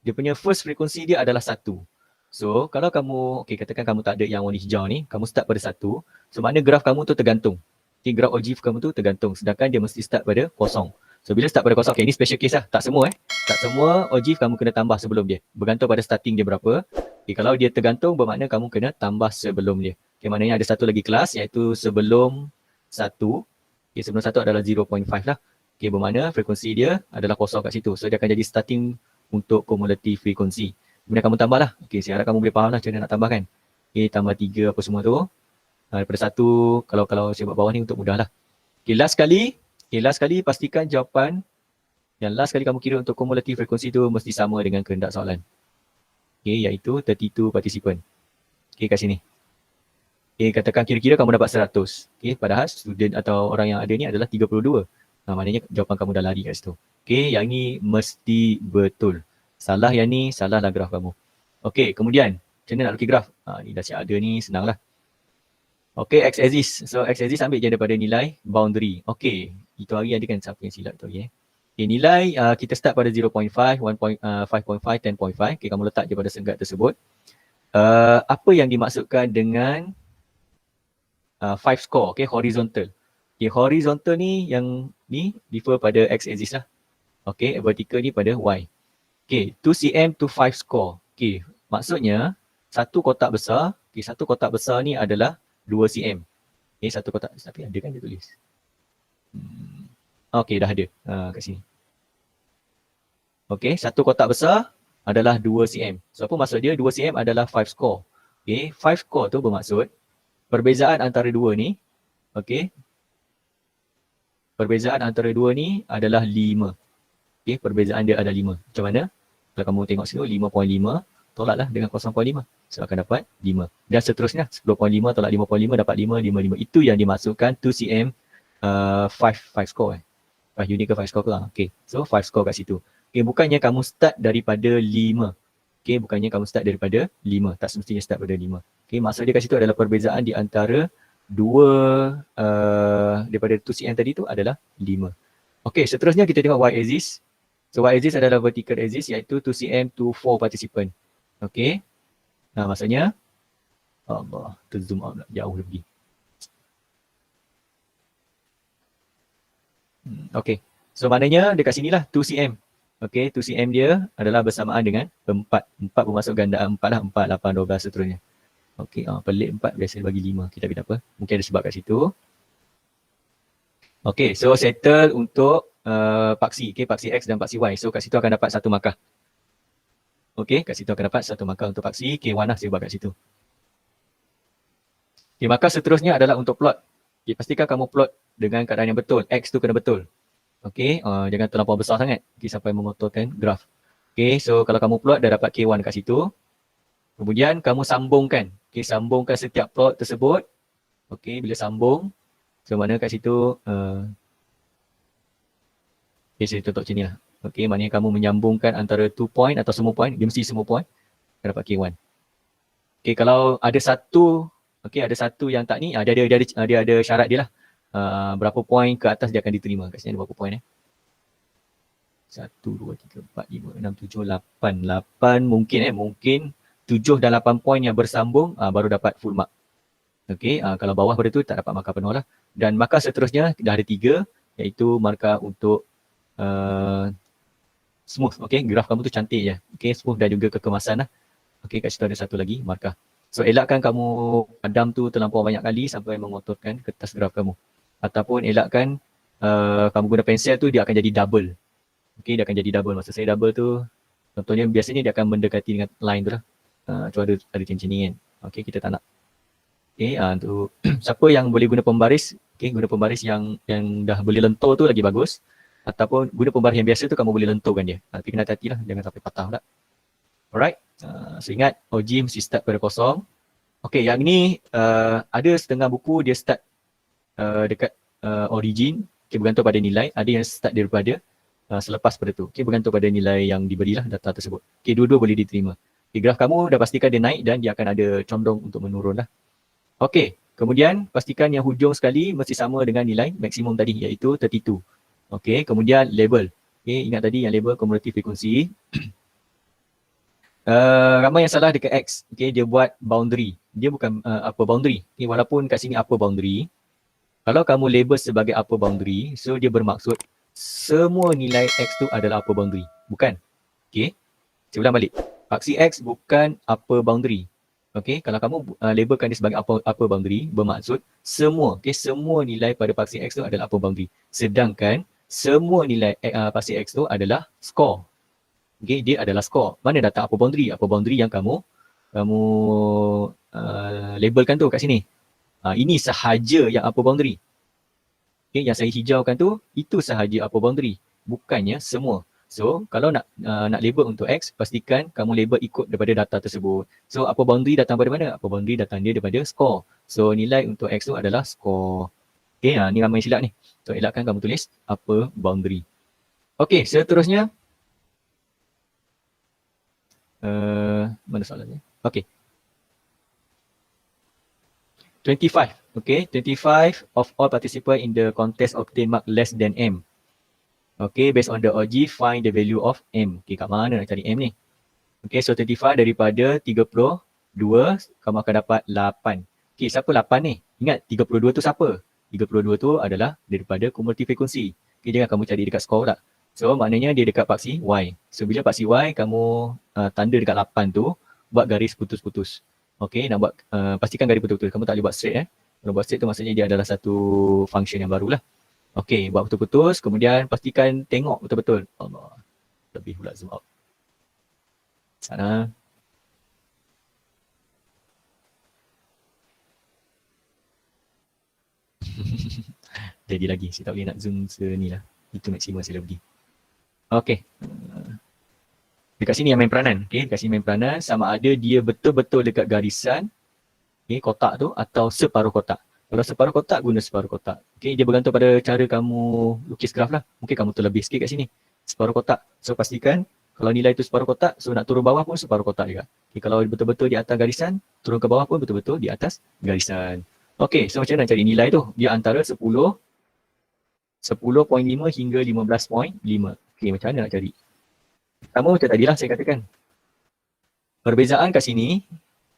S1: dia punya first frekuensi dia adalah 1. So, kalau kamu, okay, katakan kamu tak ada yang warna hijau ni, kamu start pada 1. So, makna graf kamu tu tergantung. Okay, graf ogive kamu tu tergantung. Sedangkan dia mesti start pada kosong. So, bila start pada kosong, okay, ni special case lah. Tak semua Tak semua ogive kamu kena tambah sebelum dia. Bergantung pada starting dia berapa. Okay, kalau dia tergantung, bermakna kamu kena tambah sebelum dia. Okay, maknanya ada satu lagi kelas iaitu sebelum 1. Okay, sebelum 1 adalah 0.5 lah. Okay, bermakna frekuensi dia adalah kosong kat situ. So dia akan jadi starting untuk cumulative frekuensi. Kemudian kamu tambahlah. Okay, saya harap kamu boleh faham lah macam mana nak tambahkan. Okay, tambah 3 apa semua tu. Daripada 1, kalau saya buat bawah ni untuk mudah lah. Okay, last kali pastikan jawapan yang last kali kamu kira untuk cumulative frekuensi tu mesti sama dengan kehendak soalan. Okay, iaitu 32 participant. Okay, kat sini. Okay, katakan kira-kira kamu dapat 100. Okay, padahal student atau orang yang ada ni adalah 32. Maknanya jawapan kamu dah lari kat situ. Okay, yang ni mesti betul. Salah yang ni, salahlah graf kamu. Okay, kemudian macam mana nak lukis graf? Ni dah siap ada ni, senang lah. Okay, x-axis. So x-axis ambil je daripada nilai boundary. Okay, itu hari ada kan siapa yang silap tu hari. Okay, nilai kita start pada 0.5, 1.5, 5.5, 10.5. Okay, kamu letak je pada senggat tersebut. Apa yang dimaksudkan dengan 5 score, okay, horizontal. Okay, horizontal ni yang ni refer pada x-axis lah. Okay, vertical ni pada y. Okay, 2 cm to 5 score. Okay, maksudnya satu kotak besar, okay, satu kotak besar ni adalah 2 cm. Okay, satu kotak, tapi ada kan dia tulis? Okay, dah ada kat sini. Okay, satu kotak besar adalah 2 cm. So, apa maksud dia? 2 cm adalah 5 score. Okay, 5 score tu bermaksud perbezaan antara dua ni, okay, perbezaan antara dua ni adalah 5. Okay, perbezaan dia ada 5. Macam mana? Kalau kamu tengok sini, 5.5 tolaklah dengan 0.5. So, akan dapat 5. Dan seterusnya, 10.5 tolak 5.5 dapat 5, 5, 5. Itu yang dimaksudkan 2 cm 5 score. 5 unit ke 5 score ke? Okay, so 5 score kat situ. Okay, bukannya kamu start daripada 5. Okay, bukannya kamu start daripada 5. Tak semestinya start daripada 5. Okay, maksud dia kat situ adalah perbezaan di antara dua daripada 2 cm tadi tu adalah 5. Okay, seterusnya kita tengok y-axis. So y-axis adalah vertical axis iaitu 2 cm to 4 participant. Okay. Nah, maksudnya Allah, tu zoom out jauh lebih. Okay. So maknanya dekat sinilah 2 cm. Okay, 2 cm dia adalah bersamaan dengan 4. 4 bermaksud gandaan 4 lah. 4, 8, 12 seterusnya. Okay, pelik 4 biasa bagi 5. Kita tak apa. Mungkin ada sebab kat situ. Okay, so settle untuk paksi. Okay, paksi X dan paksi Y. So kat situ akan dapat 1 markah. Okay, kat situ akan dapat 1 markah untuk paksi. K1 lah saya buat kat situ. Okay, markah seterusnya adalah untuk plot. Okay, pastikan kamu plot dengan keadaan yang betul. X tu kena betul. Okay, jangan terlampau besar sangat. Okay, sampai mengotorkan graf. Okay, so kalau kamu plot dah dapat K1 kat situ. Kemudian kamu sambungkan. Okay, sambungkan setiap plot tersebut. Okay, bila sambung. So mana kat situ. Okay, saya tutup macam ni lah. Okay, maknanya kamu menyambungkan antara 2 point atau semua point. Dia mesti semua point. Akan dapat K1. Okay, kalau ada satu. Okay, ada satu yang tak ni. Dia ada syarat dia lah. Berapa point ke atas dia akan diterima. Kat sini ada berapa point 1, 2, 3, 4, 5, 6, 7, 8. 8 mungkin mungkin 7 dan 8 point yang bersambung baru dapat full mark. Okay, kalau bawah pada tu tak dapat markah penuh lah. Dan markah seterusnya dah ada 3 iaitu markah untuk smooth. Okay, graf kamu tu cantik je. Okay, smooth dan juga kekemasan lah. Okay, kat situ ada satu lagi markah. So elakkan kamu padam tu terlampau banyak kali sampai mengotorkan kertas graf kamu. Ataupun elakkan kamu guna pensel tu dia akan jadi double. Okay, dia akan jadi double. Maksud saya double tu contohnya biasanya dia akan mendekati dengan line tu lah. Tu ada cincin ni kan. Okay, kita tak nak. Okay, untuk siapa yang boleh guna pembaris, okay, guna pembaris yang dah boleh lentur tu lagi bagus. Ataupun guna pembaris yang biasa tu kamu boleh lenturkan dia. Tapi kena hati-hati lah, jangan sampai patah pula. Alright, so ingat OG mesti start pada kosong. Okay, yang ni ada setengah buku dia start dekat origin, okay, bergantung pada nilai. Ada yang start daripada selepas pada tu. Okay, bergantung pada nilai yang diberilah data tersebut. Okay, dua-dua boleh diterima. Okay, graf kamu dah pastikan dia naik dan dia akan ada condong untuk menurun lah. Okay, kemudian pastikan yang hujung sekali mesti sama dengan nilai maksimum tadi iaitu 32. Okay, kemudian label. Okay, ingat tadi yang label cumulative frequency. Ramai yang salah dekat X. Okay, dia buat boundary. Dia bukan upper boundary. Okay, walaupun kat sini upper boundary. Kalau kamu label sebagai upper boundary, so dia bermaksud semua nilai X tu adalah upper boundary. Bukan. Okay, saya ulang balik. Paksi X bukan upper boundary. Okay, kalau kamu labelkan dia sebagai upper boundary, bermaksud semua, okay, semua nilai pada paksi X tu adalah upper boundary. Sedangkan semua nilai pasti X tu adalah score. Okay, dia adalah score. Mana datang upper boundary? Upper boundary yang kamu labelkan tu kat sini. Ini sahaja yang upper boundary. Okay, yang saya hijaukan tu, itu sahaja upper boundary. Bukannya semua. So, kalau nak label untuk X, pastikan kamu label ikut daripada data tersebut. So, upper boundary datang daripada mana? Upper boundary datang dia daripada score. So, nilai untuk X tu adalah score. Okay, ni ramai silap ni. So, elakkan kamu tulis upper boundary. Okay, seterusnya. Mana soalannya? Okay. 25. Okay, 25 of all participants in the contest obtain mark less than M. Okay, based on the OG, find the value of M. Okay, kat mana nak cari M ni? Okay, so 25 daripada 32, kamu akan dapat 8. Okay, siapa 8 ni? Ingat, 32 tu siapa? 32 tu adalah daripada cumulative frequency. Okay, jangan kamu cari dekat score tak. So, maknanya dia dekat paksi Y. So, bila paksi Y, kamu tanda dekat 8 tu, buat garis putus-putus. Okay, nak buat, pastikan garis betul-betul. Kamu tak boleh buat straight. Kalau buat straight tu maksudnya dia adalah satu function yang baru lah. Okay, buat putus-putus. Kemudian pastikan tengok betul-betul. Allah, lebih pula zoom out. Sana. Jadi lagi, saya tak boleh nak zoom seni lah. Itu maksimum saya boleh pergi. Okay. Dekat sini yang main peranan. Okay, dekat sini main peranan sama ada dia betul-betul dekat garisan, okay, kotak tu atau separuh kotak. Kalau separuh kotak, guna separuh kotak. Okay, dia bergantung pada cara kamu lukis graf lah. Mungkin kamu terlebih sikit kat sini. Separuh kotak. So pastikan kalau nilai tu separuh kotak, so nak turun bawah pun separuh kotak juga. Okay, kalau betul-betul di atas garisan, turun ke bawah pun betul-betul di atas garisan. Okay, so macam mana nak cari nilai tu? Dia antara 10, 10.5 hingga 15.5. Okay, macam mana nak cari? Pertama macam tadilah saya katakan. Perbezaan kat sini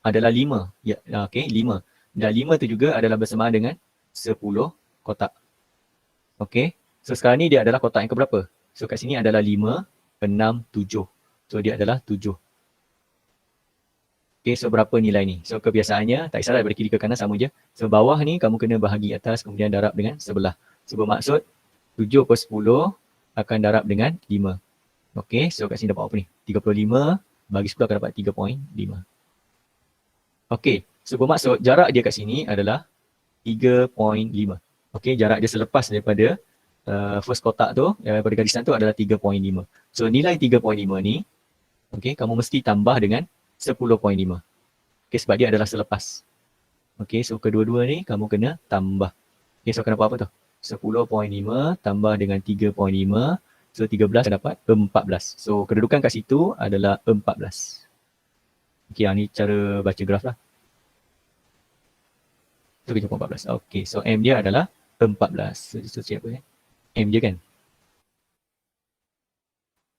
S1: adalah 5. Ya, okay, 5. Dan 5 tu juga adalah bersamaan dengan 10 kotak. Okay, so sekarang ni dia adalah kotak yang keberapa? So kat sini adalah 5, 6, 7. So dia adalah 7. Okay, so berapa nilai ni? So kebiasaannya, tak kisahlah daripada kiri ke kanan sama je. So bawah ni kamu kena bahagi atas kemudian darab dengan sebelah. So bermaksud 7/10 akan darab dengan 5. Okay, so kat sini dapat apa ni? 35 bagi 10 akan dapat 3.5. Okay, so bermaksud jarak dia kat sini adalah 3.5. Okay, jarak dia selepas daripada first kotak tu, daripada garisan tu adalah 3.5. So nilai 3.5 ni, okay, kamu mesti tambah dengan 10.5. Okay, sebab dia adalah selepas. Okay, so kedua-dua ni kamu kena tambah. Okay, so akan dapat apa tu? 10.5 tambah dengan 3.5. So 13 dapat 14. So kedudukan kat situ adalah 14. Okay, ni cara baca graf lah. So kita jumpa 14. Okay, so M dia adalah 14. So siapa M dia kan?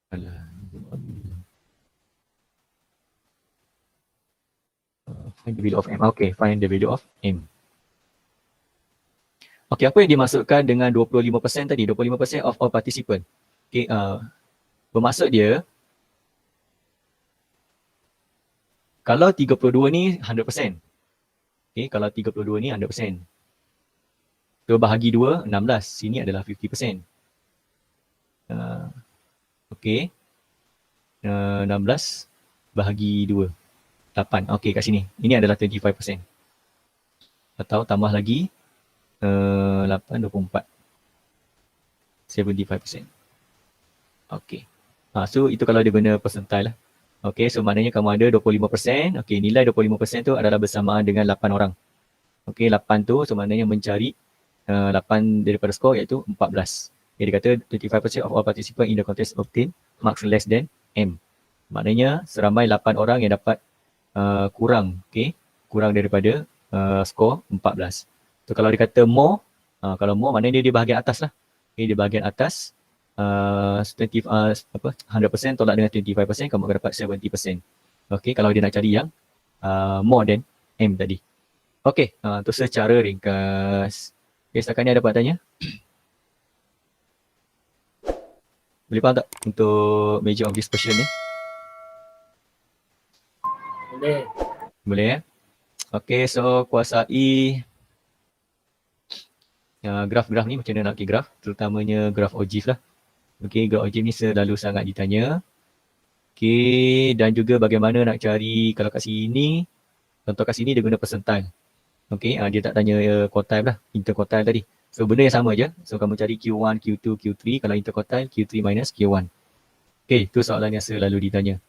S1: Alah. Find the value of M. Okay, find the value of M. Okay, apa yang dimaksudkan dengan 25% tadi? 25% of all participant. Okay, bermaksud dia kalau 32 ni 100%. Okay, kalau 32 ni 100%. So bahagi 2, 16. Sini adalah 50%. Okay. 16 bahagi 2. 8. Okay, kat sini. Ini adalah 25%. Atau tambah lagi 8, 24. 75%. Okay. So itu kalau dia guna percentile lah. Okay, so maknanya kamu ada 25%. Okay, nilai 25% tu adalah bersamaan dengan 8 orang. Okay, 8 tu so maknanya mencari 8 daripada skor iaitu 14. Okay, dia kata 25% of all participants in the contest obtain marks less than M. Maknanya seramai 8 orang yang dapat kurang, okay, kurang daripada skor 14. So kalau dia kata more, kalau more maknanya dia di bahagian atas lah. Okay, di bahagian atas 100% tolak dengan 25%, kamu akan dapat 70%. Okay, kalau dia nak cari yang more than M tadi. Okay, itu secara ringkas. Okay, setakat ni ada apa tanya? Boleh faham tak untuk measure of dispersion ni?
S4: Boleh.
S1: Boleh ya? Okay, so kuasai graf-graf ni macam mana nak bikin graf, terutamanya graf OGIF lah. Okey, graf OGIF ni selalu sangat ditanya. Okey, dan juga bagaimana nak cari, kalau kat sini, contoh kat sini dia guna persentan. Okey, dia tak tanya quartile lah, interquartile tadi. So benda yang sama je. So kamu cari Q1, Q2, Q3, kalau interquartile Q3 minus Q1. Okey, itu soalan yang selalu ditanya.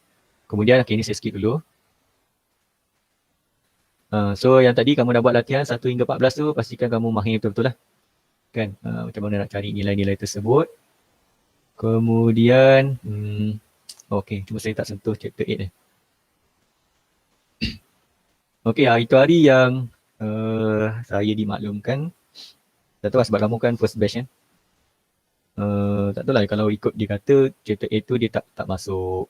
S1: Kemudian, okey, ni saya skip dulu. So yang tadi kamu dah buat latihan 1 hingga 14 tu, pastikan kamu mahir betul-betul lah. Kan, macam mana nak cari nilai-nilai tersebut. Kemudian, okey, cuma saya tak sentuh chapter 8 ni. Okey, itu hari yang saya dimaklumkan. Tak tahu lah sebab kamu kan first batch kan. Tak tahu lah kalau ikut dia kata chapter 8 tu dia tak masuk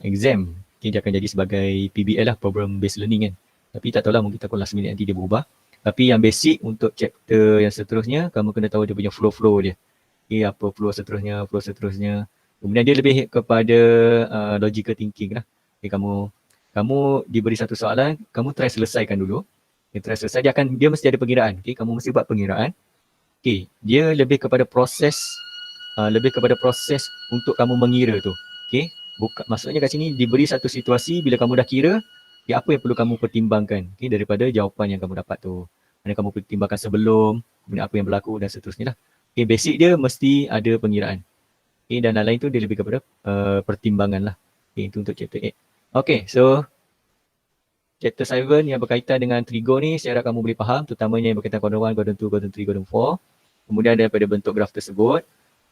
S1: exam. Mungkin dia akan jadi sebagai PBL lah, problem based learning kan. Tapi tak tahu lah, mungkin takut last minute nanti dia berubah. Tapi yang basic untuk chapter yang seterusnya, kamu kena tahu dia punya flow-flow dia. Okay, apa flow seterusnya. Kemudian dia lebih kepada logical thinking lah. Okay, kamu diberi satu soalan, kamu try selesaikan dulu. Okay, try selesai, dia mesti ada pengiraan. Okay, kamu mesti buat pengiraan. Okay, dia lebih kepada proses untuk kamu mengira tu. Okay, maksudnya kat sini diberi satu situasi, bila kamu dah kira, apa yang perlu kamu pertimbangkan daripada jawapan yang kamu dapat tu. Mana kamu pertimbangkan sebelum, kemudian apa yang berlaku dan seterusnya lah. Basic dia mesti ada pengiraan. Dan lain tu dia lebih kepada pertimbangan lah. Itu untuk chapter 8. So chapter 7 yang berkaitan dengan trigo ni, saya harap kamu boleh faham, terutamanya yang berkaitan Gordon 1, Gordon 2, Gordon 3, Gordon 4. Kemudian daripada bentuk graf tersebut,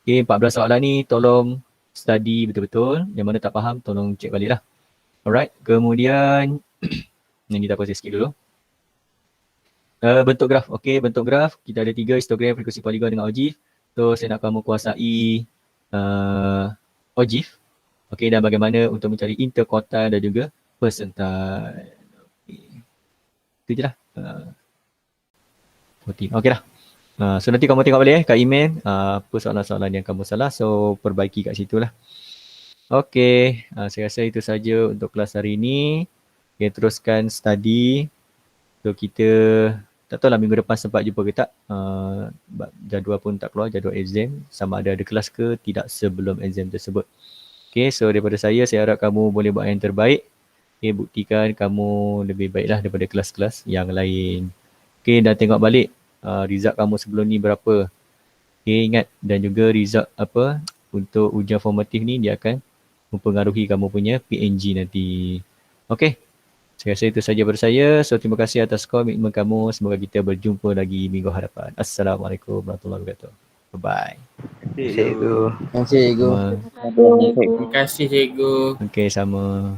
S1: 14 soalan ni tolong study betul-betul. Yang mana tak faham, tolong cek balik lah. Alright, kemudian ini tak apa, saya skip dulu. Bentuk graf, bentuk graf kita ada 3, histogram, frekuensi poligon dengan OGIF. So saya nak kamu kuasai OGIF. Dan bagaimana untuk mencari interquartile dan juga percentile. Itu je lah. Dah. So nanti kamu tengok balik kat email apa soalan-soalan yang kamu salah. So perbaiki kat situ lah. Saya rasa itu saja untuk kelas hari ini. Teruskan study. So kita tak tahu lah minggu depan sempat jumpa ke tak. Jadual pun tak keluar, jadual exam. Sama ada kelas ke tidak sebelum exam tersebut. So daripada saya harap kamu boleh buat yang terbaik. Buktikan kamu lebih baiklah daripada kelas-kelas yang lain. Dan tengok balik result kamu sebelum ni berapa. Ingat, dan juga result apa untuk ujian formatif ni dia akan mempengaruhi kamu punya PNG nanti. Saya rasa itu saja daripada saya. So terima kasih atas komitmen kamu. Semoga kita berjumpa lagi minggu hadapan. Assalamualaikum warahmatullahi wabarakatuh. Bye-bye.
S2: Cikgu.
S5: Terima kasih, Cikgu.
S4: Terima kasih, cikgu.
S1: Sama.